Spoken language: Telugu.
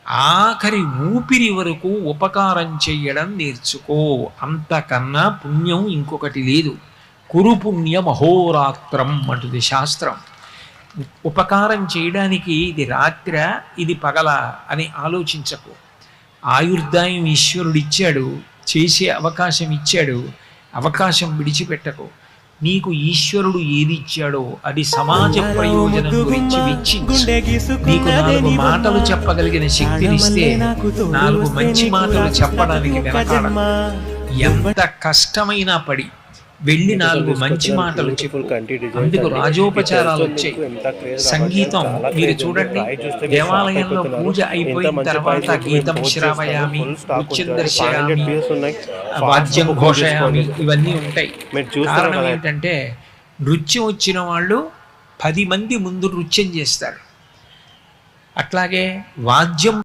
ఆఖరి ఊపిరి వరకు ఉపకారం చెయ్యడం నేర్చుకో. అంతకన్నా పుణ్యం ఇంకొకటి లేదు. కురు పుణ్యం అహోరాత్రం అంటుంది శాస్త్రం. ఉపకారం చేయడానికి ఇది రాత్ర, ఇది పగల అని ఆలోచించకు. ఆయుర్దాయం ఈశ్వరుడిచ్చాడు, చేసే అవకాశం ఇచ్చాడు, అవకాశం విడిచిపెట్టకు. నీకు ఈశ్వరుడు ఏది ఇచ్చాడో అది సమాజ ప్రయోజనం గురించి వెచ్చించు. నీకు 4 మాటలు చెప్పగలిగిన శక్తినిస్తే 4 మంచి మాటలు చెప్పడానికి వెనకాడకు. ఎంత కష్టమైనా పడి వెళ్ళి 4 మంచి మాటలు చెప్పు. అందుకు రాజోపచారాలు వచ్చాయి. సంగీతం మీరు చూడండి, దేవాలయంలో పూజ అయిపోయిన తర్వాత గీతం శ్రావయామి, నృత్యం దర్శయామి, వాద్యం ఘోషయామి, ఇవన్నీ ఉంటాయి. కారణం ఏంటంటే నృత్యం వచ్చిన వాళ్ళు 10 మంది ముందు నృత్యం చేస్తారు. అట్లాగే వాద్యం